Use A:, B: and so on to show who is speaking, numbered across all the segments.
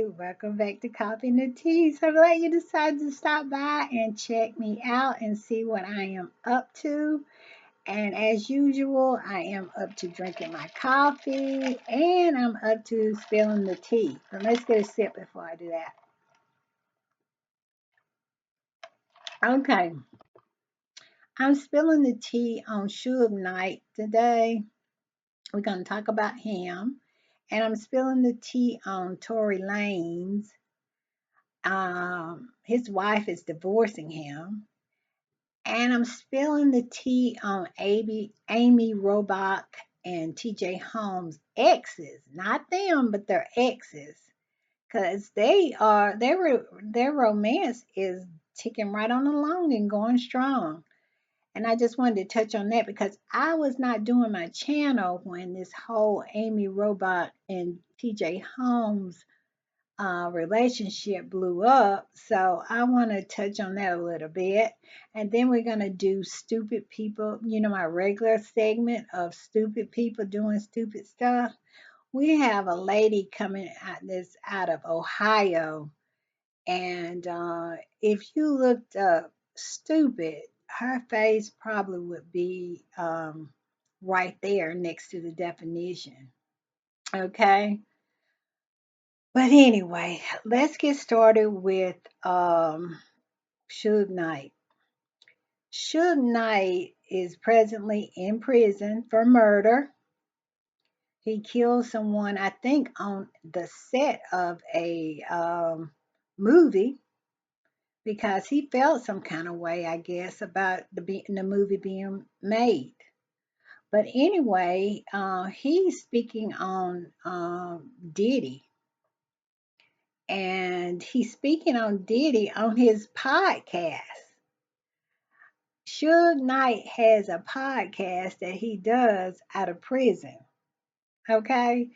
A: Hey, welcome back to Coffee and the Tea. So glad you decided to stop by and check me out and see what I am up to. And as usual, I am up to drinking my coffee and I'm up to spilling the tea. But let's get a sip before I do that. Okay, I'm spilling the tea on Suge Knight today. We're going to talk about him. And I'm spilling the tea on Tory Lanez. His wife is divorcing him. And I'm spilling the tea on Amy Robach and TJ Holmes' exes. Not them, but their exes. Because their romance is ticking right on along and going strong. And I just wanted to touch on that because I was not doing my channel when this whole Amy Robach and TJ Holmes relationship blew up. So I want to touch on that a little bit. And then we're going to do stupid people, my regular segment of stupid people doing stupid stuff. We have a lady coming out of Ohio. And if you looked up stupid, her face probably would be right there next to the definition. Okay. But anyway, let's get started with Suge Knight. Suge Knight is presently in prison for murder. He killed someone, I think, on the set of a movie because he felt some kind of way, I guess, about the movie being made. But anyway, he's speaking on Diddy. And he's speaking on Diddy on his podcast. Suge Knight has a podcast that he does out of prison. Okay.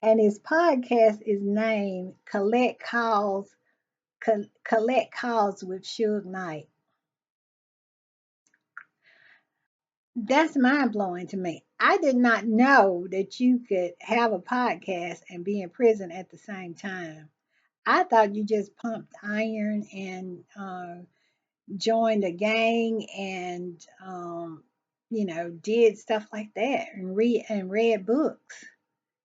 A: And his podcast is named Collect Calls with Suge Knight. That's mind blowing to me. I did not know that you could have a podcast and be in prison at the same time. I thought you just pumped iron and joined a gang and did stuff like that and read books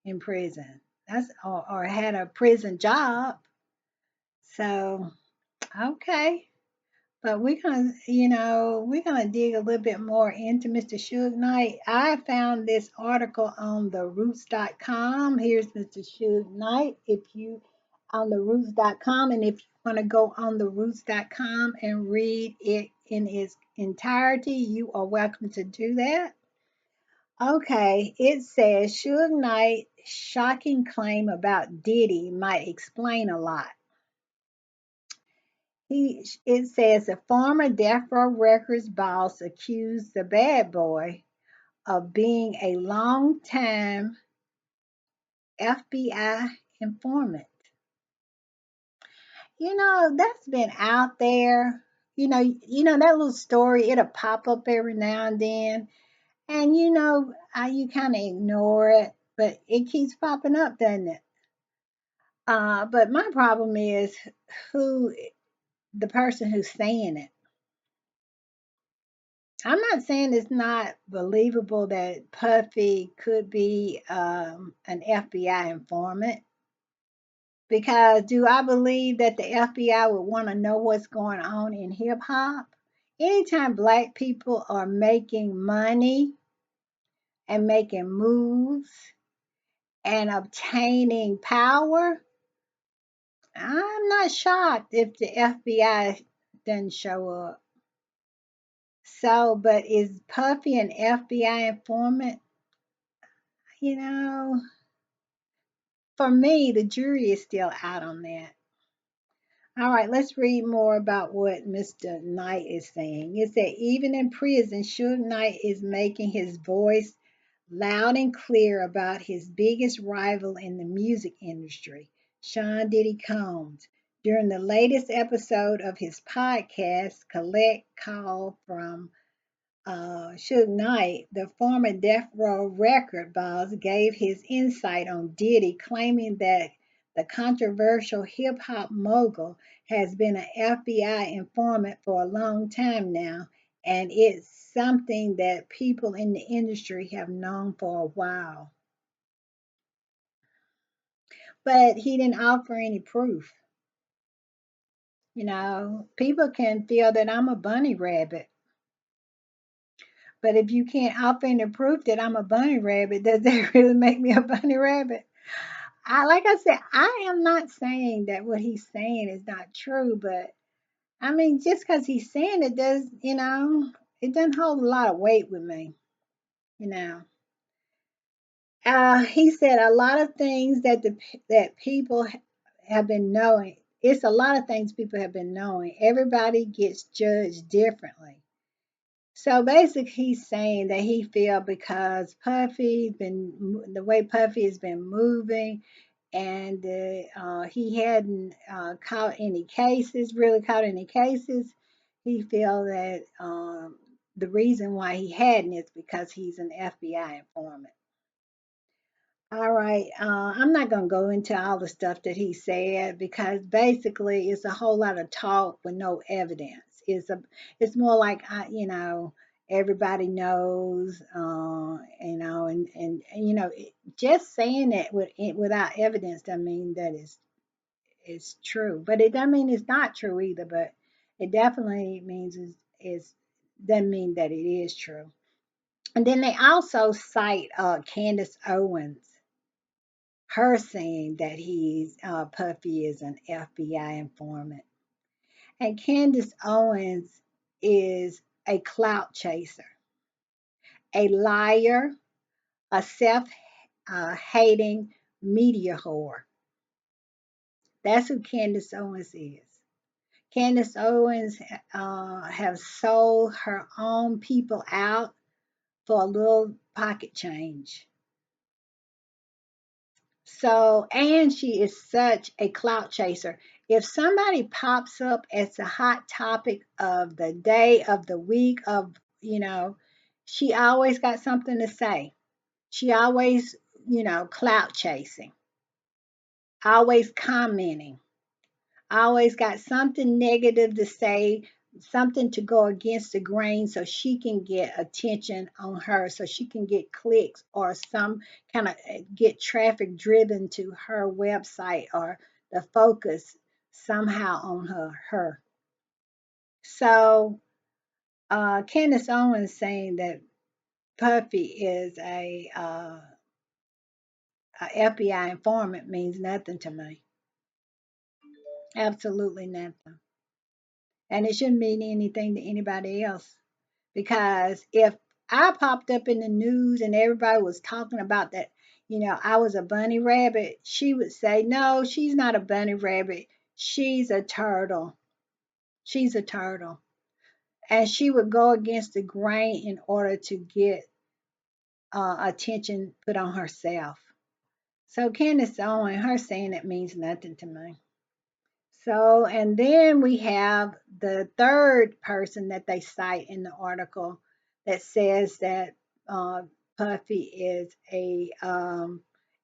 A: in prison. That's or had a prison job. So okay. But we're gonna dig a little bit more into Mr. Suge Knight. I found this article on the roots.com. Here's Mr. Suge Knight. If you on the roots.com, and if you want to go on the roots.com and read it in its entirety, you are welcome to do that. Okay, it says Suge Knight shocking claim about Diddy might explain a lot. It says the former Death Row Records boss accused the bad boy of being a long-time FBI informant. That's been out there. That little story, it'll pop up every now and then. And you kind of ignore it, but it keeps popping up, doesn't it? But my problem is who the person who's saying it. I'm not saying it's not believable that Puffy could be an FBI informant because do I believe that the FBI would want to know what's going on in hip hop? Anytime black people are making money and making moves and obtaining power, I'm not shocked if the FBI doesn't show up. So, but is Puffy an FBI informant? You know, for me, the jury is still out on that. All right, let's read more about what Mr. Knight is saying. It said, even in prison, Suge Knight is making his voice loud and clear about his biggest rival in the music industry, Sean Diddy Combs. During the latest episode of his podcast, Collect Call from Suge Knight, the former Death Row record boss, gave his insight on Diddy, claiming that The controversial hip hop mogul has been an FBI informant for a long time now, and it's something that people in the industry have known for a while. But he didn't offer any proof. People can feel that I'm a bunny rabbit, but if you can't offer any proof that I'm a bunny rabbit, does that really make me a bunny rabbit? Like I said, I am not saying that what he's saying is not true, but I mean, just because he's saying it it doesn't hold a lot of weight with me, you know. He said a lot of things that people have been knowing. It's a lot of things people have been knowing. Everybody gets judged differently. So basically, he's saying that he feel because the way Puffy has been moving, and he hadn't really caught any cases. He feel that the reason why he hadn't is because he's an FBI informant. All right, I'm not going to go into all the stuff that he said because basically it's a whole lot of talk with no evidence. It's more like everybody knows, just saying it without evidence doesn't mean that it's true, but it doesn't mean it's not true either. But it definitely means is doesn't mean that it is true. And then they also cite Candace Owens, her saying that Puffy is an FBI informant. And Candace Owens is a clout chaser, a liar, a self hating media whore. That's who Candace Owens is. Candace Owens have sold her own people out for a little pocket change. So, and she is such a clout chaser. If somebody pops up as a hot topic of the day, of the week, she always got something to say. She always, clout chasing, always commenting, always got something negative to say, something to go against the grain so she can get attention on her, so she can get clicks or some kind of get traffic driven to her website or the focus somehow on her. So Candace Owens saying that Puffy is a FBI informant means nothing to me. Absolutely nothing. And it shouldn't mean anything to anybody else. Because if I popped up in the news and everybody was talking about that, I was a bunny rabbit, she would say, no, she's not a bunny rabbit. She's a turtle. She's a turtle. And she would go against the grain in order to get attention put on herself. So Candace Owen, her saying it means nothing to me. So, and then we have the third person that they cite in the article that says that uh, Puffy is a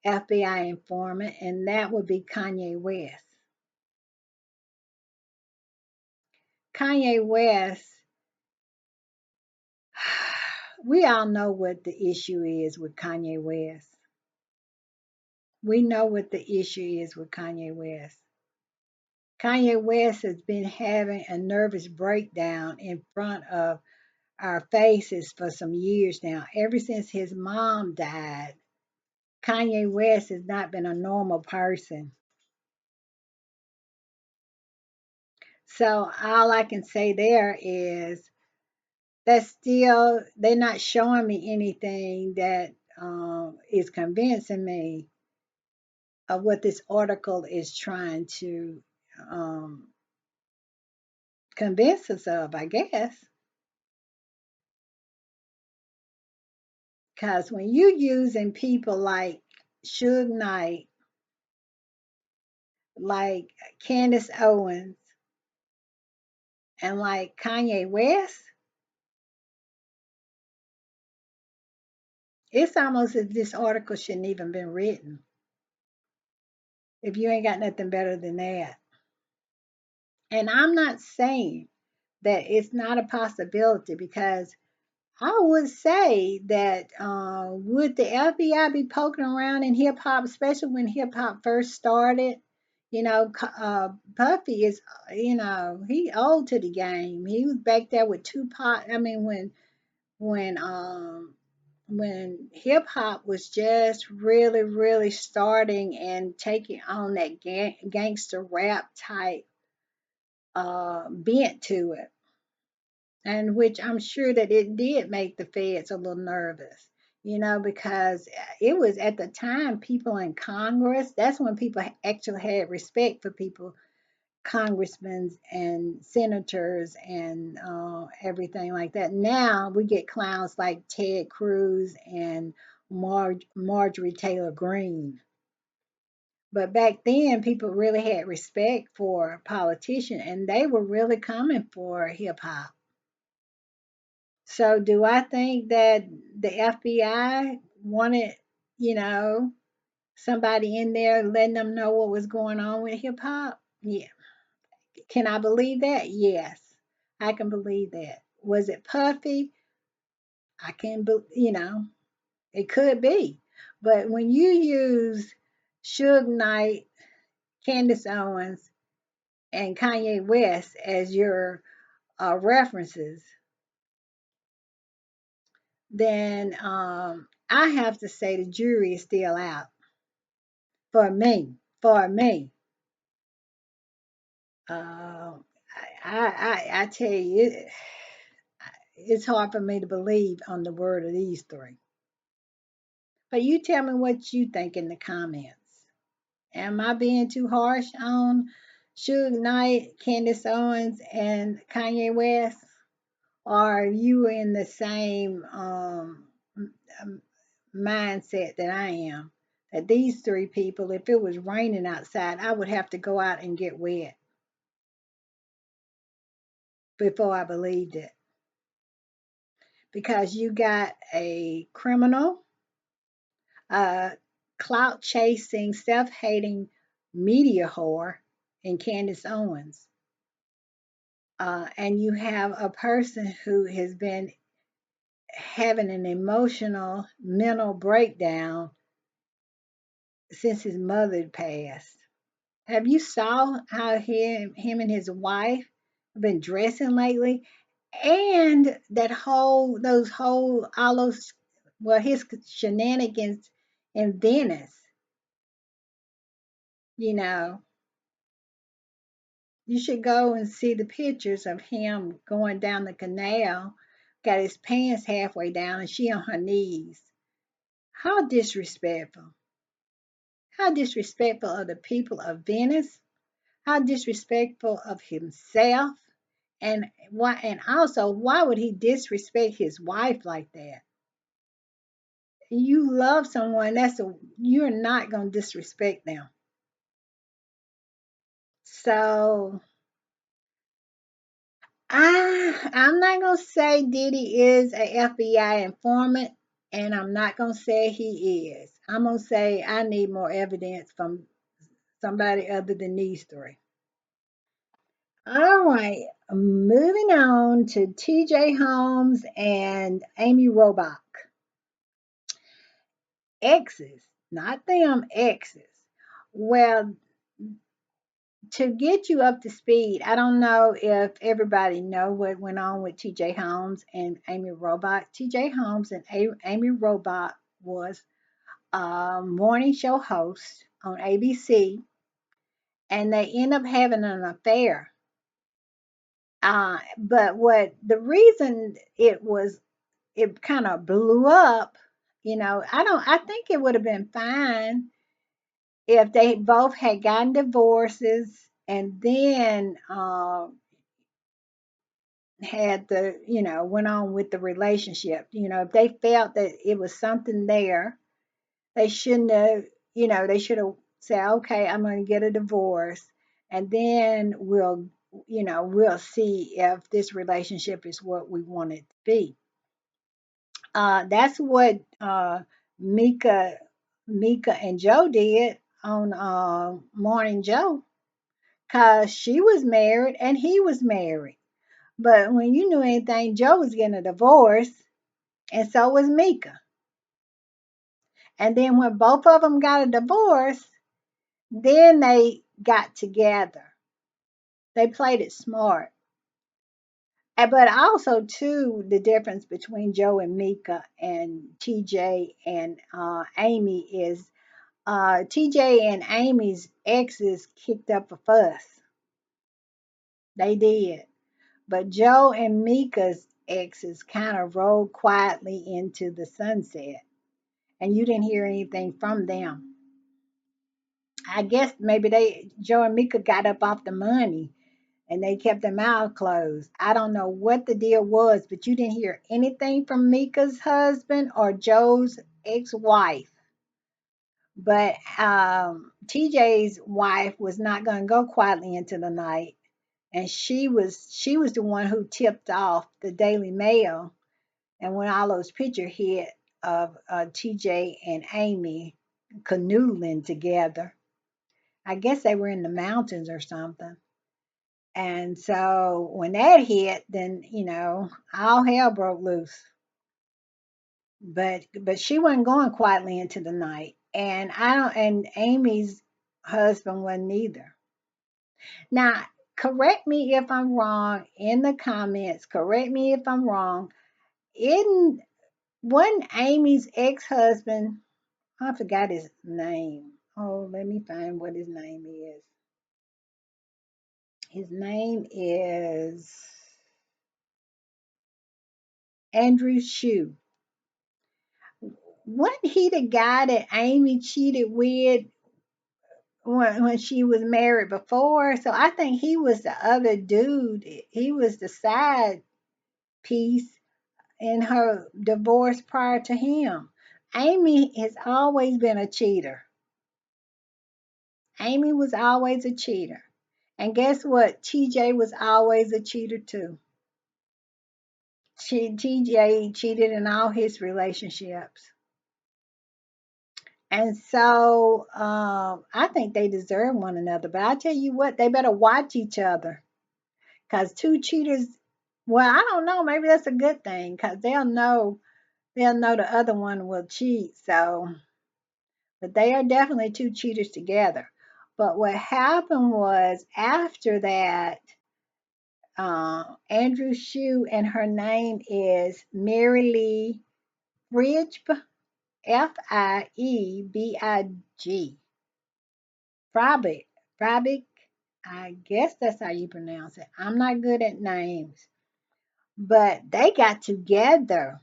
A: FBI informant, and that would be Kanye West. Kanye West, we all know what the issue is with Kanye West. We know what the issue is with Kanye West. Kanye West has been having a nervous breakdown in front of our faces for some years now. Ever since his mom died, Kanye West has not been a normal person. So all I can say there is that still they're not showing me anything that is convincing me of what this article is trying to um, convince us of, I guess. Because when you using people like Suge Knight, like Candace Owens, and like Kanye West, it's almost as if this article shouldn't even been written. if you ain't got nothing better than that. And I'm not saying that it's not a possibility, because I would say that would the FBI be poking around in hip hop, especially when hip hop first started? Puffy is, he old to the game. He was back there with Tupac. I mean, when hip hop was just really, really starting and taking on that gangster rap type bent to it, and which I'm sure that it did make the feds a little nervous, because it was at the time people in Congress, that's when people actually had respect for people, congressmen and senators and everything like that. Now we get clowns like Ted Cruz and Marjorie Taylor Greene. But back then, people really had respect for politicians, and they were really coming for hip hop. So, do I think that the FBI wanted, you know, somebody in there letting them know what was going on with hip hop? Yeah. Can I believe that? Yes, I can believe that. Was it Puffy? I can, it could be. But when you use Suge Knight, Candace Owens, and Kanye West as your references, then I have to say the jury is still out for me. For me, uh, I tell you, it's hard for me to believe on the word of these three. But you tell me what you think in the comments. Am I being too harsh on Suge Knight, Candace Owens, and Kanye West? Or are you in the same um, mindset that I am? That these three people, if it was raining outside, I would have to go out and get wet before I believed it. Because you got a criminal, a clout chasing, self hating media whore in Candace Owens. And you have a person who has been having an emotional, mental breakdown since his mother passed. Have you saw how him and his wife have been dressing lately? And all those, well, his shenanigans in Venice, you know, you should go and see the pictures of him going down the canal, got his pants halfway down, and she on her knees. How disrespectful. How disrespectful of the people of Venice. How disrespectful of himself. And also, why would he disrespect his wife like that? You love someone, you're not gonna disrespect them. So I'm not gonna say Diddy is a FBI informant, and I'm not gonna say he is. I'm gonna say I need more evidence from somebody other than these three. All right, moving on to TJ Holmes and Amy Robach. Exes, not them, exes. Well, to get you up to speed, I don't know if everybody know what went on with TJ Holmes and Amy Robach. TJ Holmes and Amy Robach was a morning show host on ABC, and they end up having an affair. But what the reason it kind of blew up, I think it would have been fine if they both had gotten divorces and then had went on with the relationship. If they felt that it was something there, they shouldn't have, they should have said, okay, I'm going to get a divorce, and then we'll see if this relationship is what we want it to be. That's what Mika and Joe did. on Morning Joe, because she was married and he was married. But when you knew anything, Joe was getting a divorce, and so was Mika. And then when both of them got a divorce, then they got together. They played it smart. But also, too, the difference between Joe and Mika and TJ and Amy is TJ and Amy's exes kicked up a fuss. They did. But Joe and Mika's exes kind of rode quietly into the sunset, and you didn't hear anything from them. I guess maybe Joe and Mika got up off the money and they kept their mouth closed. I don't know what the deal was, but you didn't hear anything from Mika's husband or Joe's ex-wife. But TJ's wife was not going to go quietly into the night, and she was the one who tipped off the Daily Mail, and when all those pictures hit of TJ and Amy canoodling together, I guess they were in the mountains or something. And so when that hit, then all hell broke loose. But she wasn't going quietly into the night, and I don't. And Amy's husband wasn't either. Now, correct me if I'm wrong in the comments. Correct me if I'm wrong. In one Amy's ex-husband, I forgot his name. Oh, let me find what his name is. His name is Andrew Shue. Wasn't he the guy that Amy cheated with when she was married before? So I think he was the other dude. He was the side piece in her divorce prior to him. Amy has always been a cheater. Amy was always a cheater. And guess what? TJ was always a cheater too. TJ cheated in all his relationships. And so I think they deserve one another. But I tell you what, they better watch each other. Because two cheaters, well, I don't know, maybe that's a good thing, because they'll know the other one will cheat. So, but they are definitely two cheaters together. But what happened was after that, Andrew Shue, and her name is Mary Lee Fridge, Fiebig. Frabik. Frabik. I guess that's how you pronounce it. I'm not good at names. But they got together.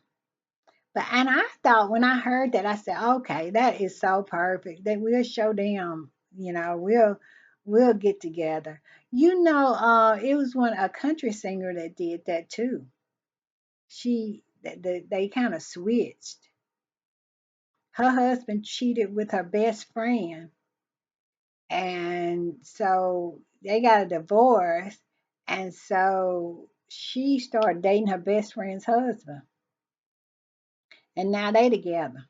A: And I thought when I heard that, I said, okay, that is so perfect. That we'll show them, we'll get together. It was a country singer that did that too. They kind of switched. Her husband cheated with her best friend, and so they got a divorce, and so she started dating her best friend's husband, and now they together.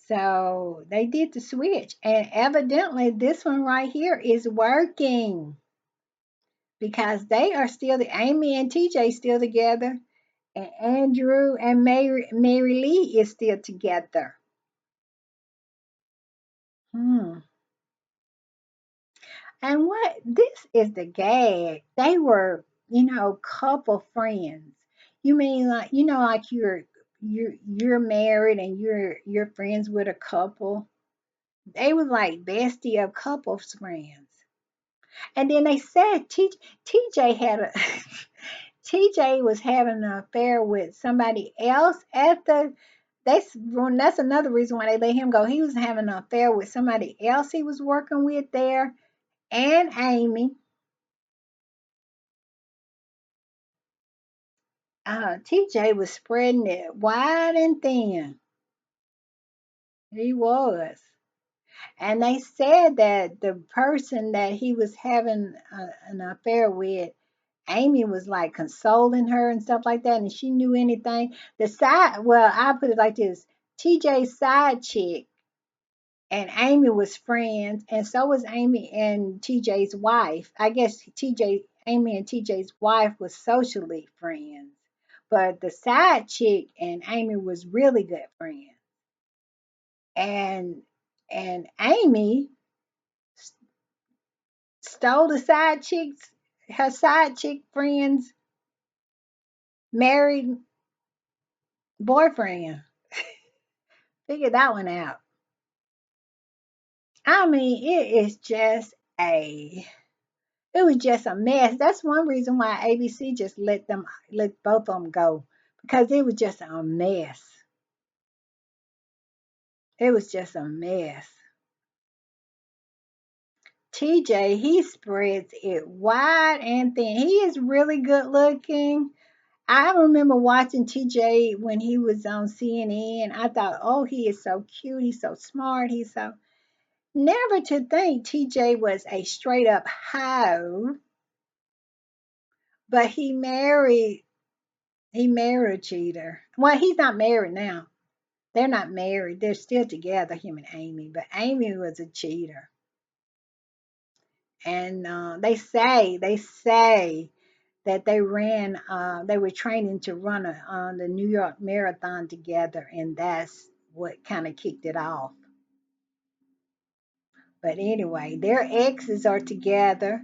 A: So they did the switch, and evidently this one right here is working, because they are still Amy and TJ still together, and Andrew and Mary Lee is still together. Hmm. And what this is the gag. They were, couple friends. You mean like, like you're married and you're friends with a couple. They were like bestie of couples friends. And then they said TJ had a TJ was having an affair with somebody else at the that's another reason why they let him go. He was having an affair with somebody else he was working with there, and Amy. TJ was spreading it wide and thin. He was. And they said that the person that he was having an affair with, Amy was like consoling her and stuff like that, and she knew anything. Well, I put it like this: TJ's side chick and Amy was friends, and so was Amy and TJ's wife. I guess Amy and TJ's wife was socially friends, but the side chick and Amy was really good friends. And Amy stole her side chick friend's married boyfriend. Figure that one out. I mean, it was just a mess. That's one reason why ABC just let both of them go, because it was just a mess. It was just a mess. TJ, he spreads it wide and thin. He is really good looking. I remember watching TJ when he was on CNN. I thought, oh, he is so cute. He's so smart. He's so. Never to think TJ was a straight up hoe, but he married a cheater. Well, he's not married now. They're not married. They're still together, him and Amy. But Amy was a cheater. And they say that they were training to run the New York Marathon together, and that's what kind of kicked it off. But anyway, their exes are together,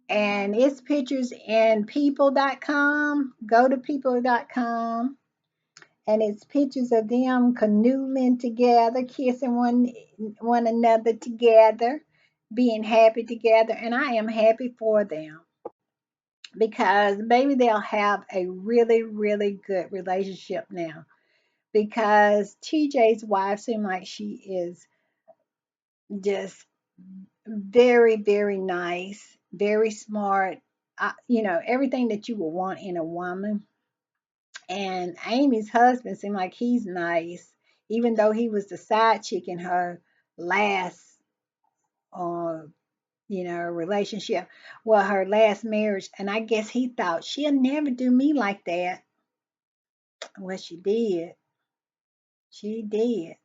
A: and it's pictures in people.com. Go to people.com, and it's pictures of them canoodling together, kissing one another together, being happy together, and I am happy for them because maybe they'll have a really, really good relationship now. Because TJ's wife seems like she is just very, very nice, very smart. Everything that you would want in a woman. And Amy's husband seemed like he's nice, even though he was the side chick in her last, uh, relationship. Well, her last marriage. And I guess he thought she'll never do me like that. Well, she did. She did.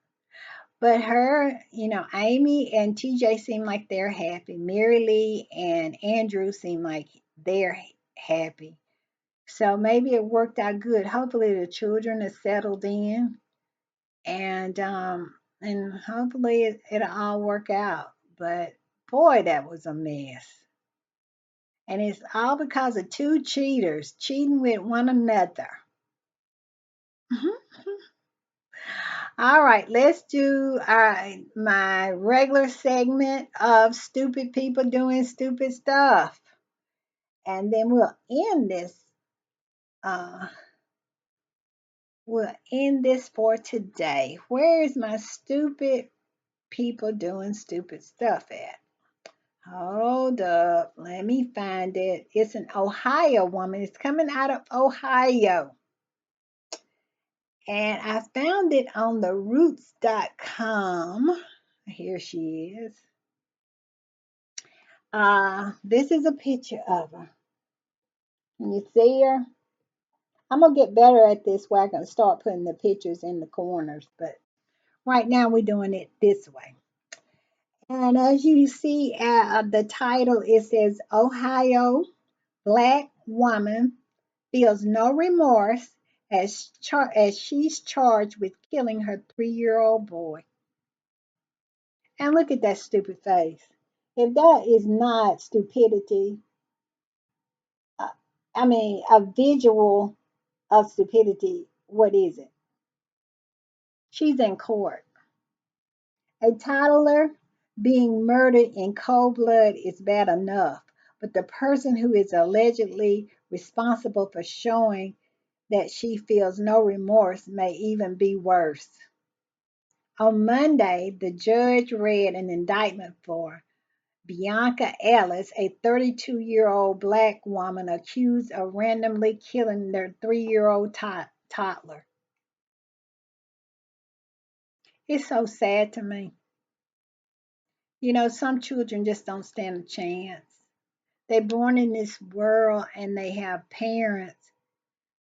A: But Amy and TJ seem like they're happy. Mary Lee and Andrew seem like they're happy. So maybe it worked out good. Hopefully the children are settled in, and hopefully it'll all work out. But boy, that was a mess. And it's all because of two cheaters cheating with one another. All right, let's do my regular segment of stupid people doing stupid stuff. And then uh we'll end this for today. Where is my stupid people doing stupid stuff at? Hold up, let me find it. It's an Ohio woman. It's coming out of Ohio. And I found it on the roots.com. Here she is. This is a picture of her. Can you see her? I'm gonna get better at this where I can start putting the pictures in the corners, but right now we're doing it this way. And as you see the title, it says Ohio Black Woman Feels No Remorse as she's charged with killing her 3-year-old boy. And look at that stupid face. If that is not stupidity, uh, I mean, a visual of stupidity, what is it? She's in court. A toddler being murdered in cold blood is bad enough, but the person who is allegedly responsible for showing that she feels no remorse may even be worse. On Monday, the judge read an indictment for Bianca Ellis, a 32-year-old black woman accused of randomly killing their 3-year-old toddler. It's so sad to me. Some children just don't stand a chance. They're born in this world and they have parents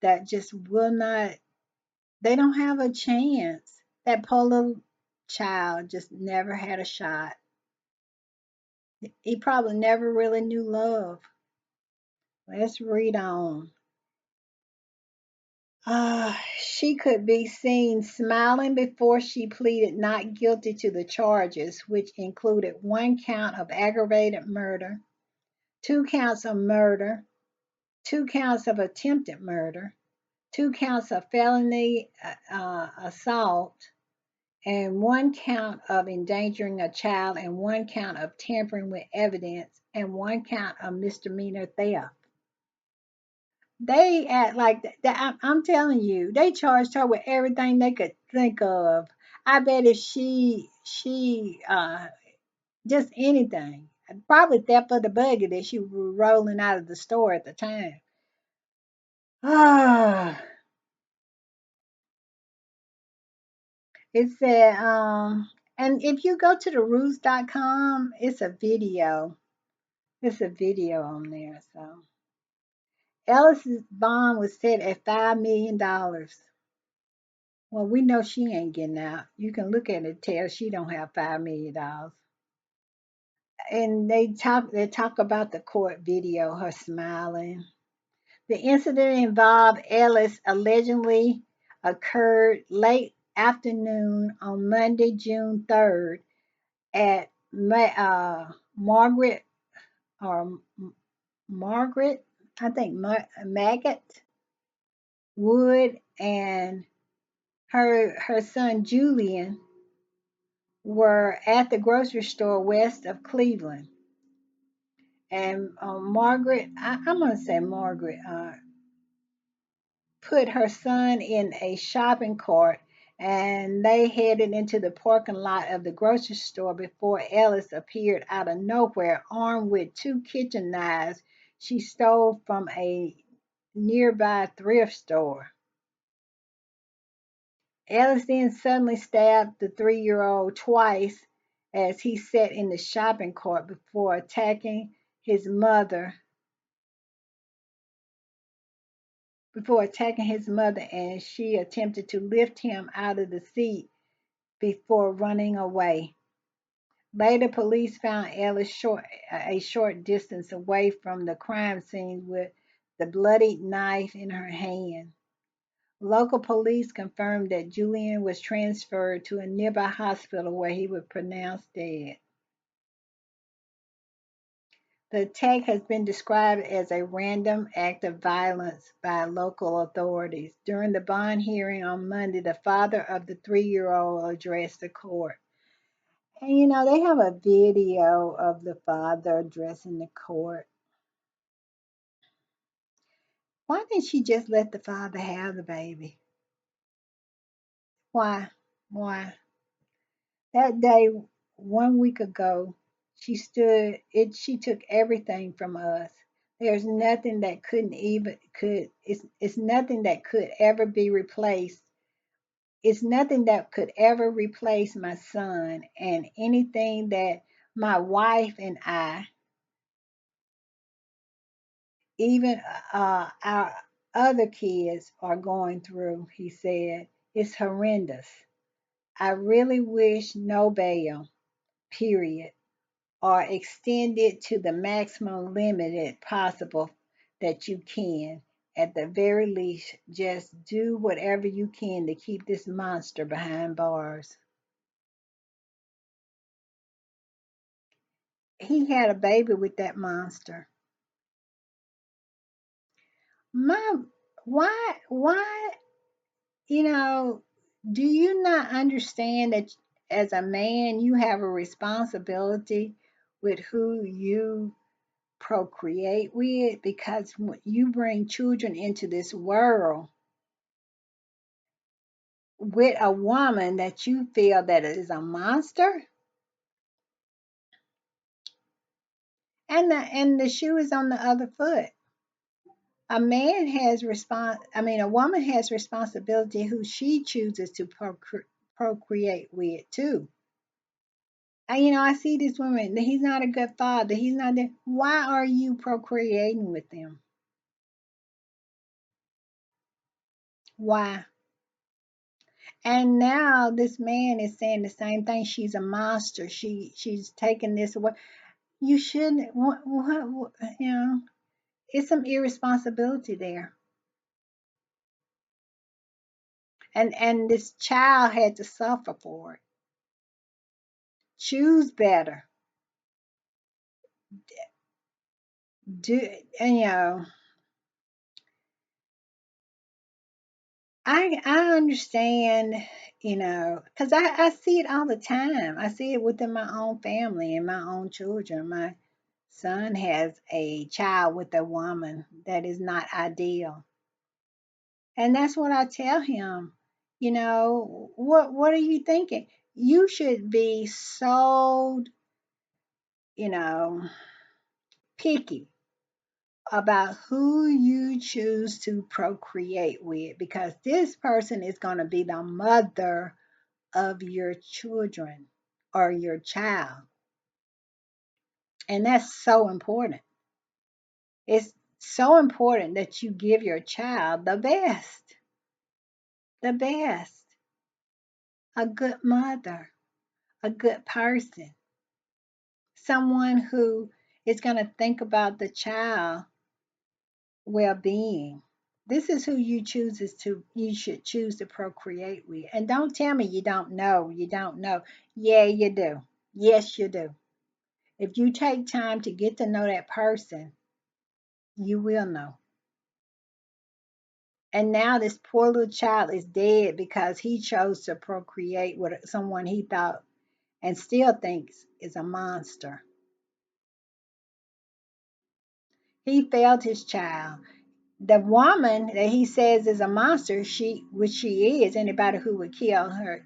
A: that just will not, they don't have a chance. That poor little child just never had a shot. He probably never really knew love. Let's read on. She could be seen smiling before she pleaded not guilty to the charges, which included one count of aggravated murder, two counts of murder, two counts of attempted murder, two counts of felony assault, and one count of endangering a child, and one count of tampering with evidence, and one count of misdemeanor theft. They act like that. I'm telling you, they charged her with everything they could think of. I bet if she just anything, probably theft of the buggy that she was rolling out of the store at the time. Ah, it said, and if you go to the roots.com, it's a video. It's a video on there. So Ellis's bond was set at $5 million. Well, we know she ain't getting out. You can look at it and tell she don't have $5 million. And they talk about the court video, her smiling. The incident involved Ellis allegedly occurred late afternoon on Monday, June 3rd at Margaret or Margaret, I think Maggot Wood, and her son Julian were at the grocery store west of Cleveland. And Margaret, I'm going to say Margaret, put her son in a shopping cart and they headed into the parking lot of the grocery store before Ellis appeared out of nowhere armed with two kitchen knives she stole from a nearby thrift store. Ellis then suddenly stabbed the 3-year-old twice as he sat in the shopping cart his mother before attacking his mother, and she attempted to lift him out of the seat before running away. Later, police found Ellis a short distance away from the crime scene with the bloodied knife in her hand. Local police confirmed that Julian was transferred to a nearby hospital where he was pronounced dead. The attack has been described as a random act of violence by local authorities. During the bond hearing on Monday, the father of the 3-year-old addressed the court. And they have a video of the father addressing the court. Why didn't she just let the father have the baby? Why? Why? That day, 1 week ago, she took everything from us. There's nothing that it's nothing that could ever be replaced. It's nothing that could ever replace my son and anything that my wife and I, even our other kids, are going through, he said. It's horrendous. I really wish no bail, period, or extend it to the maximum limit possible that you can. At the very least, just do whatever you can to keep this monster behind bars. He had a baby with that monster. My, why, you know, do you not understand that as a man, you have a responsibility with who you procreate with? Because when you bring children into this world with a woman that you feel that is a monster, and the shoe is on the other foot. A woman has responsibility who she chooses to procreate with too. And I see this woman, he's not a good father. He's not there. Why are you procreating with them? Why? And now this man is saying the same thing. She's a monster. She's taking this away. You shouldn't. You know, it's some irresponsibility there. And this child had to suffer for it. Choose better. Do and I understand, because I see it all the time. I see it within my own family and my own children. My son has a child with a woman that is not ideal. And that's what I tell him. What are you thinking? You should be so, you know, picky about who you choose to procreate with because this person is going to be the mother of your children or your child. And that's so important. It's so important that you give your child the best, a good mother, a good person, someone who is going to think about the child well-being. This is who you should choose to procreate with. And don't tell me you don't know. Yeah, you do. Yes, you do. If you take time to get to know that person, you will know. And now this poor little child is dead because he chose to procreate with someone he thought and still thinks is a monster. He failed his child. The woman that he says is a monster, which she is, anybody who would kill her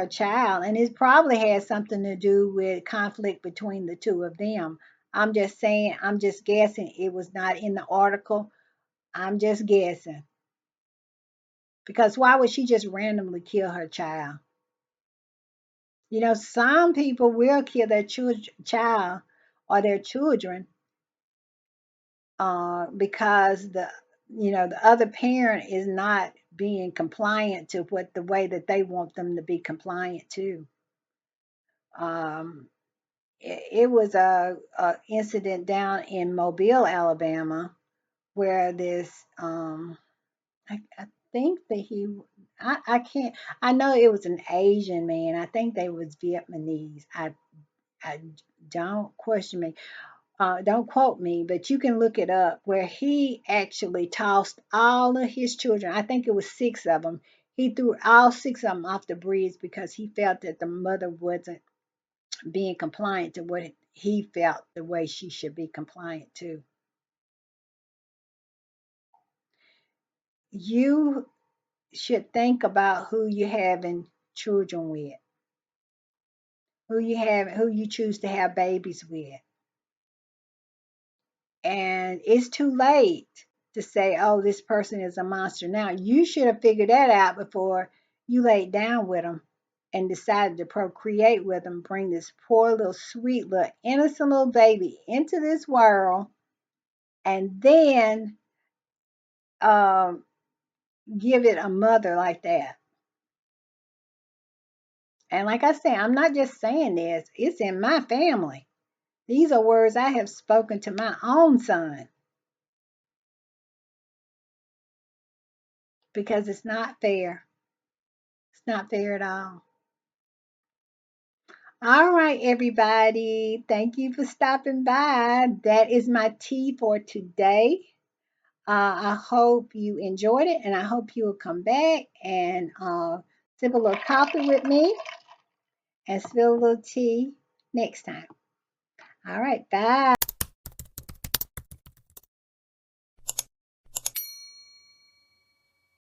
A: child, and it probably has something to do with conflict between the two of them. I'm just saying, I'm just guessing. It was not in the article. I'm just guessing. Because why would she just randomly kill her child? Some people will kill their child or their children because the other parent is not being compliant to what the way that they want them to be compliant to. Um, it was a incident down in Mobile, Alabama, where this I think that I can't I know it was an Asian man. I think they was Vietnamese. I don't question me. Don't quote me, but you can look it up where he actually tossed all of his children. I think it was six of them. He threw all six of them off the bridge because he felt that the mother wasn't being compliant to what he felt the way she should be compliant to. You should think about who you having children with, who you choose to have babies with. And it's too late to say, oh, this person is a monster. Now, you should have figured that out before you laid down with them and decided to procreate with them, bring this poor little sweet little innocent little baby into this world, and then um, give it a mother like that. And like I say, I'm not just saying this, it's in my family. These are words I have spoken to my own son because it's not fair. It's not fair at all. All right, everybody. Thank you for stopping by. That is my tea for today. I hope you enjoyed it, and I hope you will come back and sip a little coffee with me and spill a little tea next time. All right, bye.